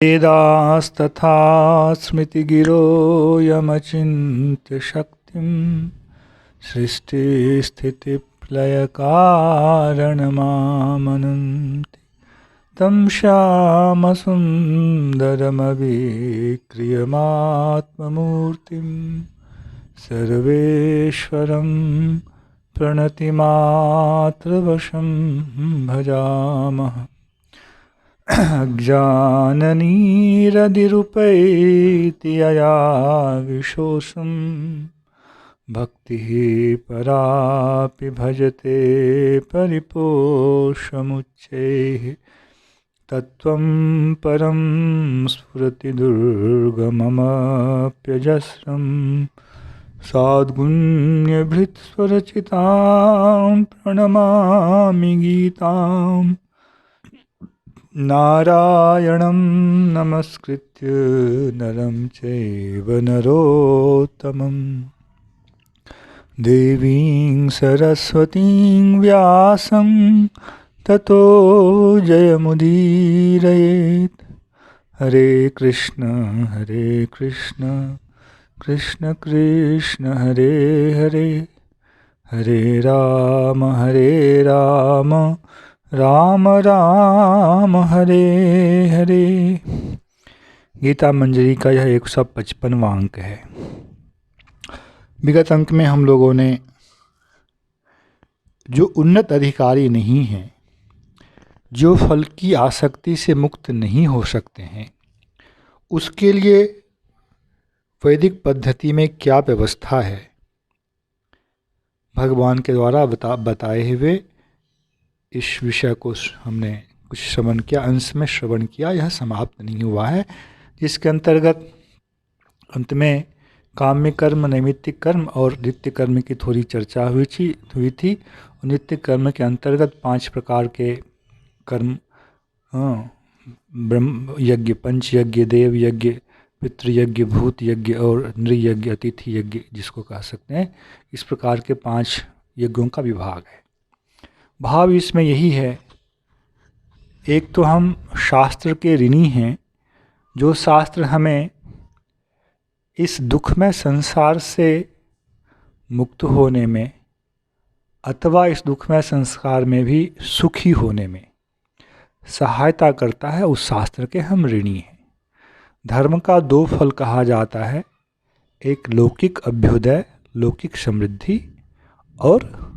वेदास्तथा स्मृतिगिरो यमचिन्त्य शक्तिं सृष्टिस्थितिप्रलयकारणमामनन्ति तं श्यामसुन्दरमविक्रियमात्ममूर्तिं सर्वेश्वरं प्रणतिमात्रवशं भजामः। ज्ञाननीरदिरुपैति यया विशोषं भक्तिः परापि भजते परिपोषमुच्चैः तत्त्वं परं स्फुरति दुर्गममप्यजस्रं साद्गुण्यभृत्स्वरचितां प्रणमामि गीताम् नारायणं नमस्कृत्य नरं चैव नरोत्तमं देवीं सरस्वतीं व्यासं ततो जयमुदीरयेत्। हरे कृष्ण कृष्ण कृष्ण हरे हरे, हरे राम राम राम हरे हरे। गीता मंजरी का यह 155वां अंक है। विगत अंक में हम लोगों ने जो उन्नत अधिकारी नहीं हैं, जो फल की आसक्ति से मुक्त नहीं हो सकते हैं, उसके लिए वैदिक पद्धति में क्या व्यवस्था है, भगवान के द्वारा बताए हुए इस विषय को हमने कुछ श्रवण किया, अंश में श्रवण किया। यह समाप्त नहीं हुआ है, जिसके अंतर्गत अंत में काम्य कर्म, नैमित्तिक कर्म और नित्य कर्म की थोड़ी चर्चा हुई थी। नित्य कर्म के अंतर्गत 5 प्रकार के कर्म, ब्रह्म यज्ञ, पंच यज्ञ, देव यज्ञ, पितृयज्ञ, भूत यज्ञ और नृयज्ञ, अतिथि यज्ञ जिसको कह सकते हैं, इस प्रकार के 5 यज्ञों का विभाग है। भाव इसमें यही है, एक तो हम शास्त्र के ऋणी हैं, जो शास्त्र हमें इस दुखमय संसार से मुक्त होने में अथवा इस दुखमय संसार में भी सुखी होने में सहायता करता है, उस शास्त्र के हम ऋणी हैं। धर्म का 2 फल कहा जाता है, एक लौकिक अभ्युदय, लौकिक समृद्धि, और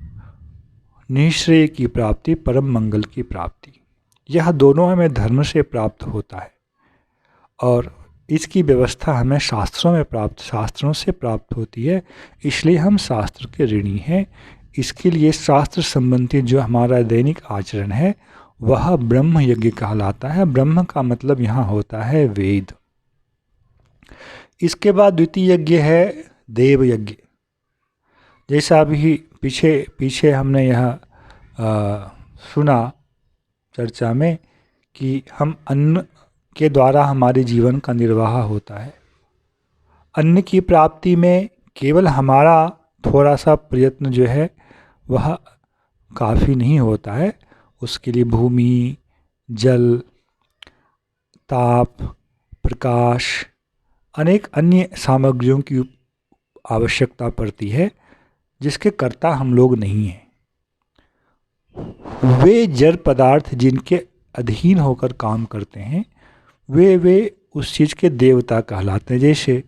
निःश्रेय की प्राप्ति, परम मंगल की प्राप्ति। यह दोनों हमें धर्म से प्राप्त होता है और इसकी व्यवस्था हमें शास्त्रों से प्राप्त होती है, इसलिए हम शास्त्र के ऋणी हैं। इसके लिए शास्त्र संबंधी जो हमारा दैनिक आचरण है वह ब्रह्म यज्ञ कहलाता है। ब्रह्म का मतलब यहाँ होता है वेद। इसके बाद द्वितीय यज्ञ है देव यज्ञ। जैसा अभी पीछे हमने यह सुना चर्चा में कि हम अन्न के द्वारा हमारे जीवन का निर्वाह होता है। अन्न की प्राप्ति में केवल हमारा थोड़ा सा प्रयत्न जो है वह काफ़ी नहीं होता है। उसके लिए भूमि, जल, ताप, प्रकाश, अनेक अन्य सामग्रियों की आवश्यकता पड़ती है, जिसके कर्ता हम लोग नहीं हैं। वे जड़ पदार्थ जिनके अधीन होकर काम करते हैं, वे उस चीज़ के देवता कहलाते हैं। जैसे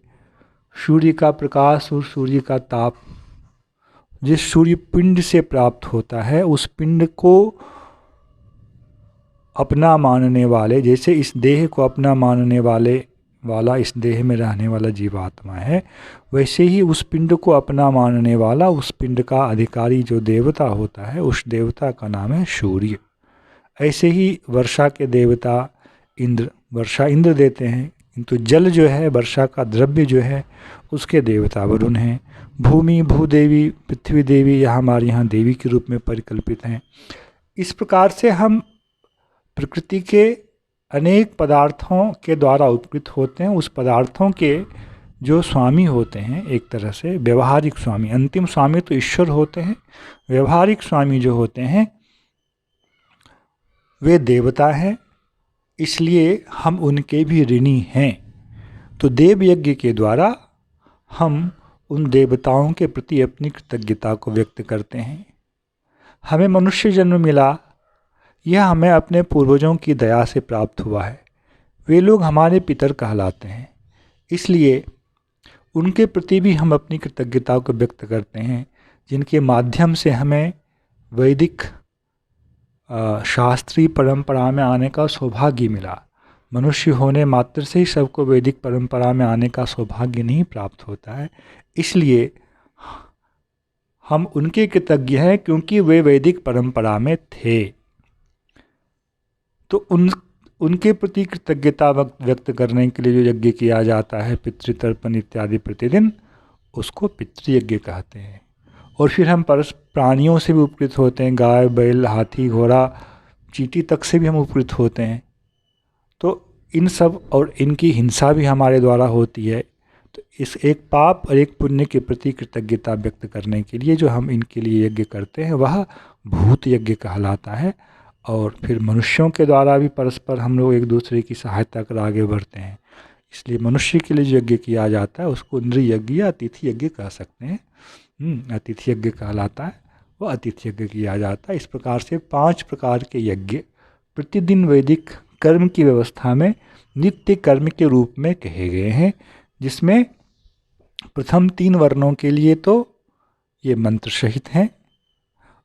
सूर्य का प्रकाश और सूर्य का ताप जिस सूर्य पिंड से प्राप्त होता है, उस पिंड को अपना मानने वाले, जैसे इस देह को अपना मानने वाला इस देह में रहने वाला जीवात्मा है, वैसे ही उस पिंड को अपना मानने वाला, उस पिंड का अधिकारी जो देवता होता है, उस देवता का नाम है सूर्य। ऐसे ही वर्षा के देवता इंद्र, वर्षा इंद्र देते हैं, किंतु जल जो है, वर्षा का द्रव्य जो है, उसके देवता वरुण हैं। भूमि, भूदेवी, पृथ्वी देवी यह हमारे यहाँ देवी के रूप में परिकल्पित हैं। इस प्रकार से हम प्रकृति के अनेक पदार्थों के द्वारा उपकृत होते हैं। उस पदार्थों के जो स्वामी होते हैं, एक तरह से व्यवहारिक स्वामी, अंतिम स्वामी तो ईश्वर होते हैं, व्यवहारिक स्वामी जो होते हैं वे देवता हैं। इसलिए हम उनके भी ऋणी हैं। तो देव यज्ञ के द्वारा हम उन देवताओं के प्रति अपनी कृतज्ञता को व्यक्त करते हैं। हमें मनुष्य जन्म मिला, यह हमें अपने पूर्वजों की दया से प्राप्त हुआ है। वे लोग हमारे पितर कहलाते हैं, इसलिए उनके प्रति भी हम अपनी कृतज्ञता को व्यक्त करते हैं, जिनके माध्यम से हमें वैदिक शास्त्रीय परंपरा में आने का सौभाग्य मिला। मनुष्य होने मात्र से ही सबको वैदिक परंपरा में आने का सौभाग्य नहीं प्राप्त होता है, इसलिए हम उनके कृतज्ञ हैं क्योंकि वे वैदिक परंपरा में थे। तो उनके प्रति कृतज्ञता व्यक्त करने के लिए जो यज्ञ किया जाता है, पितृतर्पण इत्यादि प्रतिदिन, उसको पितृयज्ञ कहते हैं। और फिर हम प्राणियों से भी उपकृत होते हैं, गाय, बैल, हाथी, घोड़ा, चींटी तक से भी हम उपकृत होते हैं। तो इन सब और इनकी हिंसा भी हमारे द्वारा होती है। तो इस एक पाप और एक पुण्य के प्रति कृतज्ञता व्यक्त करने के लिए जो हम इनके लिए यज्ञ करते हैं वह भूत यज्ञ कहलाता है। और फिर मनुष्यों के द्वारा भी परस्पर हम लोग एक दूसरे की सहायता कर आगे बढ़ते हैं। इसलिए मनुष्य के लिए जो यज्ञ किया जाता है उसको नृ यज्ञ या अतिथि यज्ञ कह सकते हैं। अतिथि यज्ञ कहलाता है, वह अतिथि यज्ञ किया जाता है। इस प्रकार से 5 प्रकार के यज्ञ प्रतिदिन वैदिक कर्म की व्यवस्था में नित्य कर्म के रूप में कहे गए हैं, जिसमें प्रथम 3 वर्णों के लिए तो ये मंत्र सहित हैं,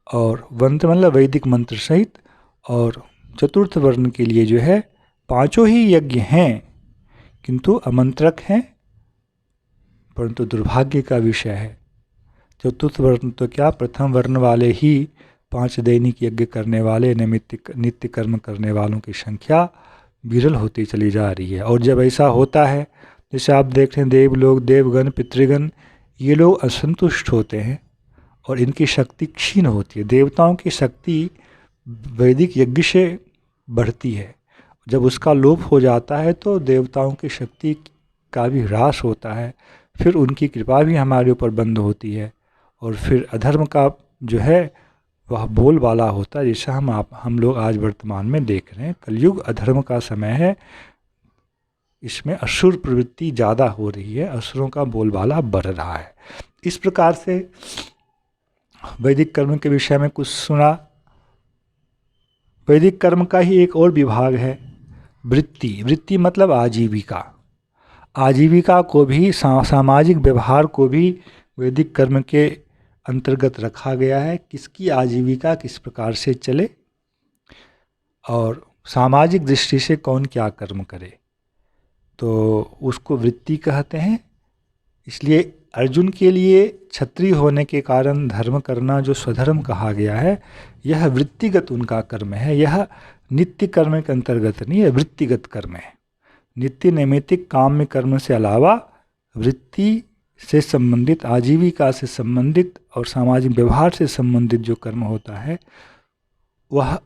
और मंत्र मतलब वैदिक मंत्र सहित, और चतुर्थ वर्ण के लिए जो है 5 ही यज्ञ हैं किंतु अमंत्रक हैं, परंतु दुर्भाग्य का विषय है। चतुर्थ वर्ण तो क्या, प्रथम वर्ण वाले ही 5 दैनिक यज्ञ करने वाले, नित्य कर्म करने वालों की संख्या विरल होती चली जा रही है। और जब ऐसा होता है, जैसे आप देख रहे हैं देवलोक, देवगण, पितृगण, ये लोग असंतुष्ट होते हैं और इनकी शक्ति क्षीण होती है। देवताओं की शक्ति वैदिक यज्ञ से बढ़ती है, जब उसका लोप हो जाता है तो देवताओं की शक्ति का भी ह्रास होता है, फिर उनकी कृपा भी हमारे ऊपर बंद होती है, और फिर अधर्म का जो है वह बोलबाला होता है, जैसा हम लोग आज वर्तमान में देख रहे हैं। कलयुग अधर्म का समय है, इसमें असुर प्रवृत्ति ज़्यादा हो रही है, असुरों का बोलबाला बढ़ रहा है। इस प्रकार से वैदिक कर्म के विषय में कुछ सुना। वैदिक कर्म का ही एक और विभाग है वृत्ति। वृत्ति मतलब आजीविका। आजीविका को भी, सामाजिक व्यवहार को भी वैदिक कर्म के अंतर्गत रखा गया है। किसकी आजीविका किस प्रकार से चले और सामाजिक दृष्टि से कौन क्या कर्म करे, तो उसको वृत्ति कहते हैं। इसलिए अर्जुन के लिए क्षत्रिय होने के कारण धर्म करना जो स्वधर्म कहा गया है, यह वृत्तिगत उनका कर्म है। यह नित्य कर्म के अंतर्गत नहीं है, वृत्तिगत कर्म है। नित्य नैमित्तिक काम्य कर्म से अलावा वृत्ति से संबंधित, आजीविका से संबंधित और सामाजिक व्यवहार से संबंधित जो कर्म होता है वह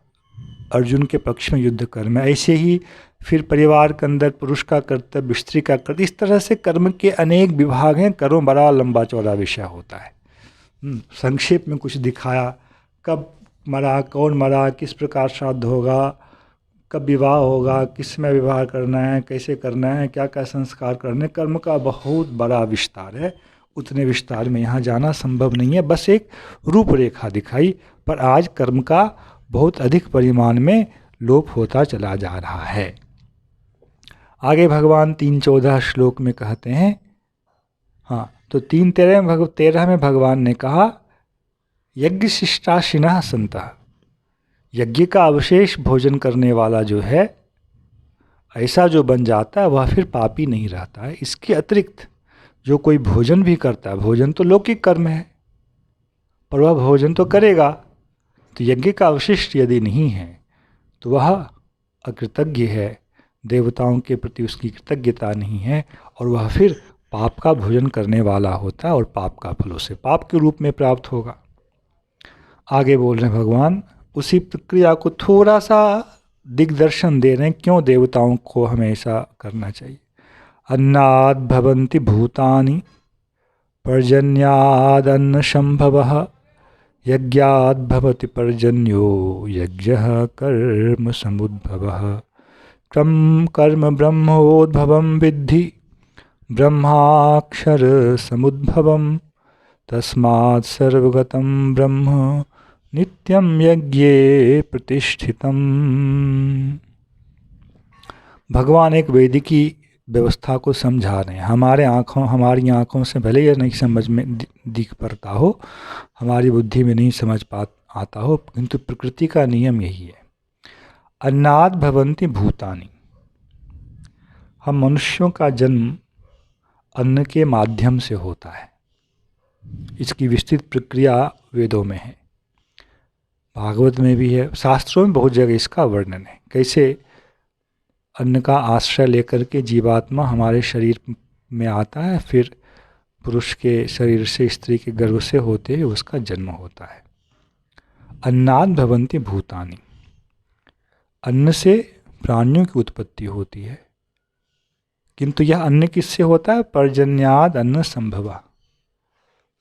अर्जुन के पक्ष में युद्ध कर्म है। ऐसे ही फिर परिवार के अंदर पुरुष का कर्तव्य, स्त्री का कर्तव्य, इस तरह से कर्म के अनेक विभाग हैं। कर्म बड़ा लंबा चौड़ा विषय होता है। संक्षेप में कुछ दिखाया, कब मरा, कौन मरा, किस प्रकार श्राद्ध होगा, कब विवाह होगा, किस में विवाह करना है, कैसे करना है, क्या क्या संस्कार करने। कर्म का बहुत बड़ा विस्तार है, उतने विस्तार में यहाँ जाना संभव नहीं है। बस एक रूपरेखा दिखाई, पर आज कर्म का बहुत अधिक परिमाण में लोप होता चला जा रहा है। आगे भगवान 3:14 श्लोक में कहते हैं, तो 3:13 में भगवान ने कहा, यज्ञ शिष्टाशिनः सन्तः, यज्ञ का अवशेष भोजन करने वाला जो है, ऐसा जो बन जाता है वह फिर पापी नहीं रहता है। इसके अतिरिक्त जो कोई भोजन भी करता है, भोजन तो लौकिक कर्म है, पर वह भोजन तो करेगा, तो यज्ञ का अवशिष्ट यदि नहीं है तो वह अकृतज्ञ है, देवताओं के प्रति उसकी कृतज्ञता नहीं है, और वह फिर पाप का भोजन करने वाला होता है और पाप का फल उसे पाप के रूप में प्राप्त होगा। आगे बोल रहे हैं भगवान, उसी प्रक्रिया को थोड़ा सा दिग्दर्शन दे रहे हैं, क्यों देवताओं को हमें ऐसा करना चाहिए। अन्नाद् भवन्ति भूतानि पर्जन्यादन्न संभवः, यज्ञाद् भवति पर्जन्यो यज्ञः कर्म समुद्भवः, क्रम कर्म ब्रह्मोद्भवं विद्धि ब्रह्माक्षर समुद्भवम् तस्मात् सर्वगतं ब्रह्म नित्यं यज्ञे प्रतिष्ठितम्। भगवान एक वैदिकी व्यवस्था को समझा रहे हैं। हमारी आँखों से भले यह नहीं समझ में दिख पड़ता हो, हमारी बुद्धि में नहीं समझ आता हो, किंतु प्रकृति का नियम यही है। अन्नाद् भवन्ति भूतानि। हम मनुष्यों का जन्म अन्न के माध्यम से होता है। इसकी विस्तृत प्रक्रिया वेदों में है, भागवत में भी है, शास्त्रों में बहुत जगह इसका वर्णन है। कैसे अन्न का आश्रय लेकर के जीवात्मा हमारे शरीर में आता है, फिर पुरुष के शरीर से, स्त्री के गर्भ से होते हुए उसका जन्म होता है। अन्नाद् भवन्ति भूतानि। अन्न से प्राणियों की उत्पत्ति होती है, किंतु यह अन्न किससे होता है? पर्जन्याद अन्न संभवा।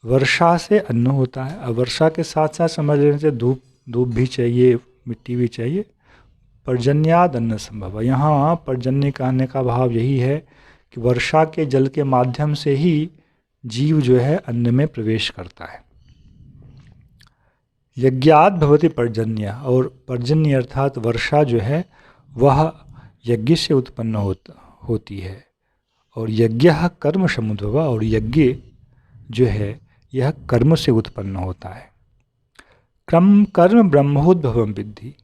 वर्षा से अन्न होता है। अब वर्षा के साथ साथ समझ लेने से धूप भी चाहिए, मिट्टी भी चाहिए। पर्जन्याद अन्न संभवा, यहाँ पर्जन्य कहने का भाव यही है कि वर्षा के जल के माध्यम से ही जीव जो है अन्न में प्रवेश करता है। यज्ञात् भवति पर्जन्य, और पर्जन्य अर्थात वर्षा जो है वह यज्ञ से उत्पन्न होती है। और यज्ञ कर्म समुद्भवा, और यज्ञ जो है यह कर्म से उत्पन्न होता है। क्रम कर्म ब्रह्मोद्भवम विद्धि,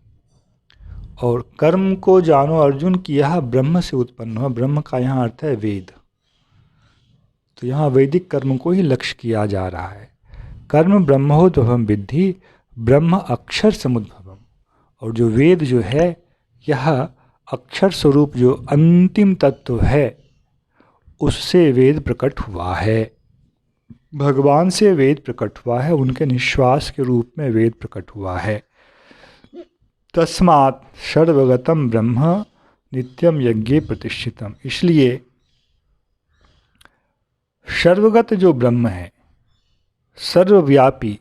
और कर्म को जानो अर्जुन कि यह ब्रह्म से उत्पन्न हुआ। ब्रह्म का यहाँ अर्थ है वेद, तो यहाँ वैदिक कर्म को ही लक्ष्य किया जा रहा है। कर्म ब्रह्मोद्भवम विद्धि ब्रह्म अक्षर समुद्भवम, और जो वेद जो है यह अक्षर स्वरूप जो अंतिम तत्व है उससे वेद प्रकट हुआ है। भगवान से वेद प्रकट हुआ है, उनके निश्वास के रूप में वेद प्रकट हुआ है। तस्मात् सर्वगतम ब्रह्म नित्यम यज्ञे प्रतिष्ठितम। इसलिए सर्वगत जो ब्रह्म है, सर्वव्यापी।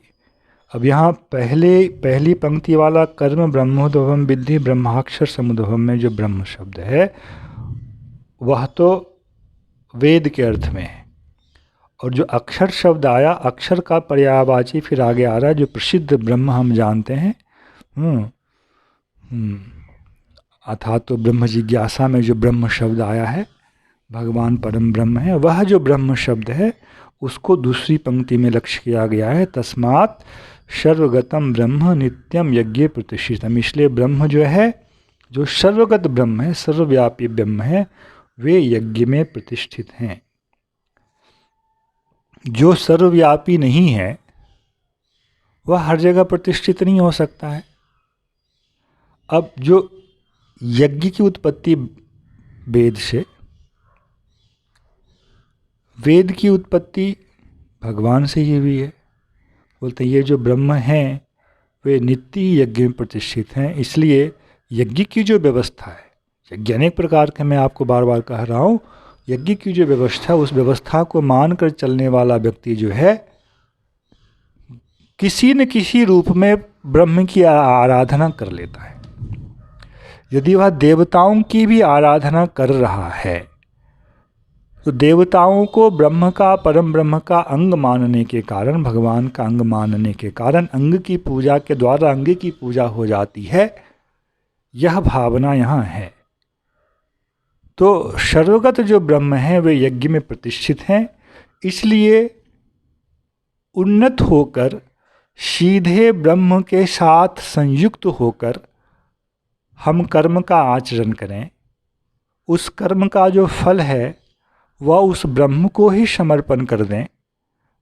अब यहाँ पहली पंक्ति वाला कर्म ब्रह्मोद्भवम विद्धि ब्रह्माक्षर समुद्भवम में जो ब्रह्म शब्द है वह तो वेद के अर्थ में है, और जो अक्षर शब्द आया, अक्षर का पर्यायवाची फिर आगे आ रहा है, जो प्रसिद्ध ब्रह्म हम जानते हैं। अर्थात तो ब्रह्म जिज्ञासा में जो ब्रह्म शब्द आया है, भगवान परम ब्रह्म है, वह जो ब्रह्म शब्द है उसको दूसरी पंक्ति में लक्ष्य किया गया है। तस्मात् सर्वगतम ब्रह्म नित्यम यज्ञे प्रतिष्ठितम। इसलिए ब्रह्म जो है, जो सर्वगत ब्रह्म है, सर्वव्यापी ब्रह्म है, वे यज्ञ में प्रतिष्ठित हैं। जो सर्वव्यापी नहीं है वह हर जगह प्रतिष्ठित नहीं हो सकता है। अब जो यज्ञ की उत्पत्ति वेद से, वेद की उत्पत्ति भगवान से ही हुई है। बोलते हैं ये जो ब्रह्म हैं वे नित्य ही यज्ञ में प्रतिष्ठित हैं। इसलिए यज्ञ की जो व्यवस्था है, यज्ञ अनेक प्रकार के, मैं आपको बार बार कह रहा हूँ, यज्ञ की जो व्यवस्था, उस व्यवस्था को मानकर चलने वाला व्यक्ति जो है किसी न किसी रूप में ब्रह्म की आराधना कर लेता है। यदि वह देवताओं की भी आराधना कर रहा है तो देवताओं को ब्रह्म का, परम ब्रह्म का अंग मानने के कारण, भगवान का अंग मानने के कारण अंग की पूजा के द्वारा अंग की पूजा हो जाती है। यह भावना यहाँ है। तो सर्वगत जो ब्रह्म है वे यज्ञ में प्रतिष्ठित हैं। इसलिए उन्नत होकर, सीधे ब्रह्म के साथ संयुक्त होकर हम कर्म का आचरण करें। उस कर्म का जो फल है वह उस ब्रह्म को ही समर्पण कर दें,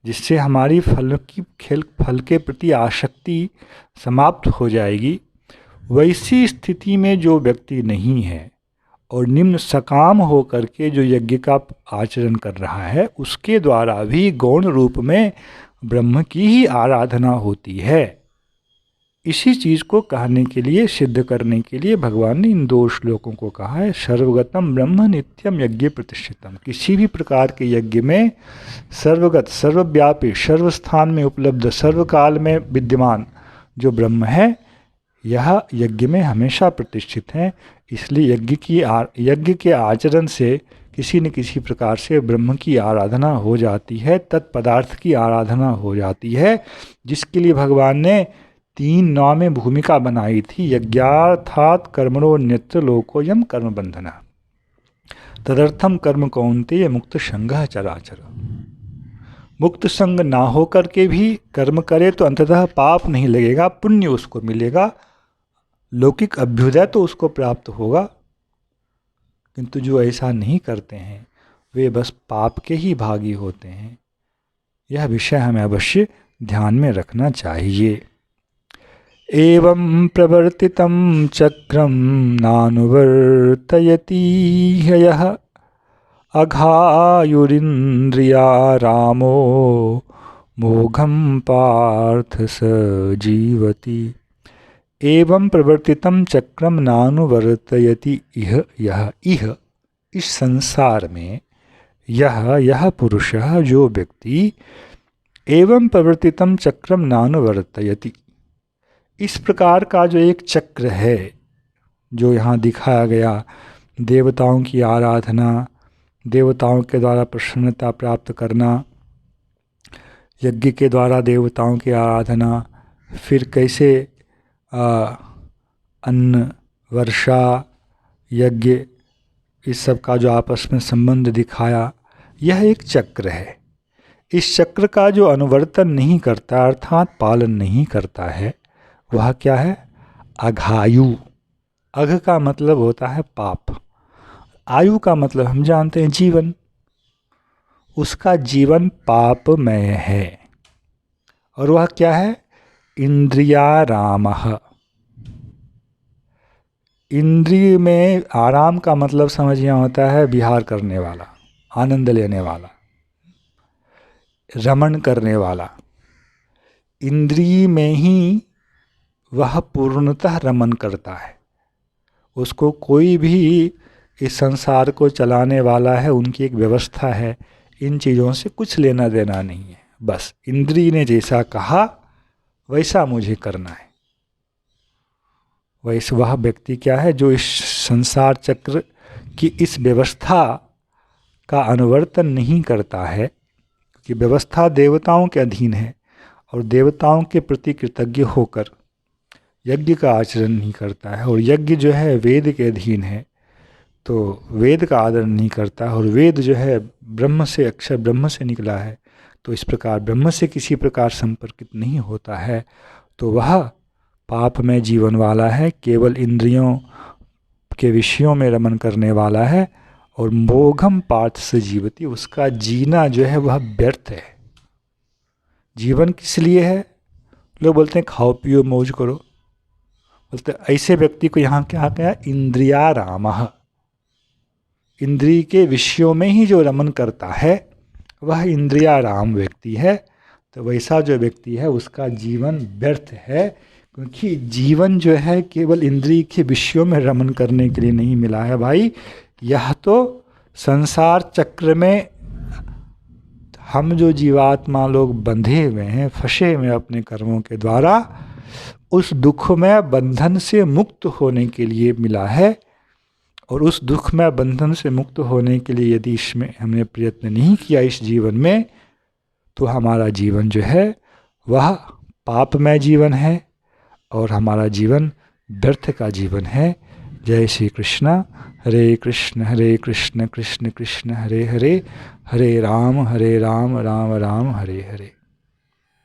जिससे हमारी फल के प्रति आसक्ति समाप्त हो जाएगी। वैसी स्थिति में जो व्यक्ति नहीं है और निम्न सकाम होकर के जो यज्ञ का आचरण कर रहा है, उसके द्वारा भी गौण रूप में ब्रह्म की ही आराधना होती है। इसी चीज़ को कहने के लिए, सिद्ध करने के लिए भगवान ने इन दो श्लोकों को कहा है। सर्वगतम ब्रह्म नित्यम यज्ञ प्रतिष्ठितम। किसी भी प्रकार के यज्ञ में सर्वगत, सर्वव्यापी, सर्वस्थान में उपलब्ध, सर्वकाल में विद्यमान जो ब्रह्म है, यह यज्ञ में हमेशा प्रतिष्ठित हैं। इसलिए यज्ञ के आचरण से किसी न किसी प्रकार से ब्रह्म की आराधना हो जाती है, तत्पदार्थ की आराधना हो जाती है, जिसके लिए भगवान ने 3 9 में भूमिका बनाई थी। यज्ञार्थात् कर्मणोऽन्यत्र लोकोऽयं कर्म बंधनः तदर्थम कर्म कौन्तेय मुक्त संगः चराचर। मुक्त संग ना होकर के भी कर्म करे तो अंततः पाप नहीं लगेगा, पुण्य उसको मिलेगा, लौकिक अभ्युदय तो उसको प्राप्त होगा। किंतु जो ऐसा नहीं करते हैं वे बस पाप के ही भागी होते हैं। यह विषय हमें अवश्य ध्यान में रखना चाहिए। एवं प्रवर्तितं चक्रं नानुवर्तयति ह्ययः अघायुरिन्द्रिया रामो मोघं पार्थ स जीवति। एवं प्रवर्तितं चक्रम नानुवर्तयति इह इस संसार में यह पुरुषः जो व्यक्ति एवं प्रवर्तितं चक्रम नानुवर्तयति, इस प्रकार का जो एक चक्र है जो यहाँ दिखाया गया, देवताओं की आराधना, देवताओं के द्वारा प्रसन्नता प्राप्त करना, यज्ञ के द्वारा देवताओं की आराधना, फिर कैसे अन्न, वर्षा, यज्ञ, इस सब का जो आपस में संबंध दिखाया, यह एक चक्र है। इस चक्र का जो अनुवर्तन नहीं करता अर्थात पालन नहीं करता है वह क्या है? अघायु। अघ का मतलब होता है पाप, आयु का मतलब हम जानते हैं जीवन। उसका जीवन पापमय है। और वह क्या है? इंद्रियारामः। इंद्रिय में आराम का मतलब समझिए होता है विहार करने वाला, आनंद लेने वाला, रमण करने वाला। इंद्रिय में ही वह पूर्णतः रमण करता है। उसको कोई भी इस संसार को चलाने वाला है, उनकी एक व्यवस्था है, इन चीज़ों से कुछ लेना देना नहीं है। बस इंद्रिय ने जैसा कहा वैसा मुझे करना है। वैसे वह व्यक्ति क्या है जो इस संसार चक्र की इस व्यवस्था का अनुवर्तन नहीं करता है, कि व्यवस्था देवताओं के अधीन है और देवताओं के प्रति कृतज्ञ होकर यज्ञ का आचरण नहीं करता है, और यज्ञ जो है वेद के अधीन है तो वेद का आदर नहीं करता, और वेद जो है ब्रह्म से, अक्षर ब्रह्म से निकला है, तो इस प्रकार ब्रह्म से किसी प्रकार संपर्कित नहीं होता है, तो वह पाप में जीवन वाला है, केवल इंद्रियों के विषयों में रमन करने वाला है, और मोघम पार्थ से जीवती, उसका जीना जो है वह व्यर्थ है। जीवन किस लिए है? लोग बोलते हैं खाओ पियो मौज करो, बोलते ऐसे व्यक्ति को यहाँ क्या कहा? इंद्रियारामः। इंद्रिय के विषयों में ही जो रमन करता है वह इंद्रियाराम व्यक्ति है। तो वैसा जो व्यक्ति है उसका जीवन व्यर्थ है, क्योंकि जीवन जो है केवल इंद्रिय के विषयों में रमन करने के लिए नहीं मिला है भाई। यह तो संसार चक्र में हम जो जीवात्मा लोग बंधे हुए हैं, फंसे हुए अपने कर्मों के द्वारा, उस दुखमय बंधन से मुक्त होने के लिए मिला है। और उस दुखमय बंधन से मुक्त होने के लिए यदि इसमें हमने प्रयत्न नहीं किया इस जीवन में, तो हमारा जीवन जो है वह पापमय जीवन है और हमारा जीवन व्यर्थ का जीवन है। जय श्री कृष्ण। हरे कृष्ण कृष्ण कृष्ण हरे हरे, हरे राम राम राम हरे हरे।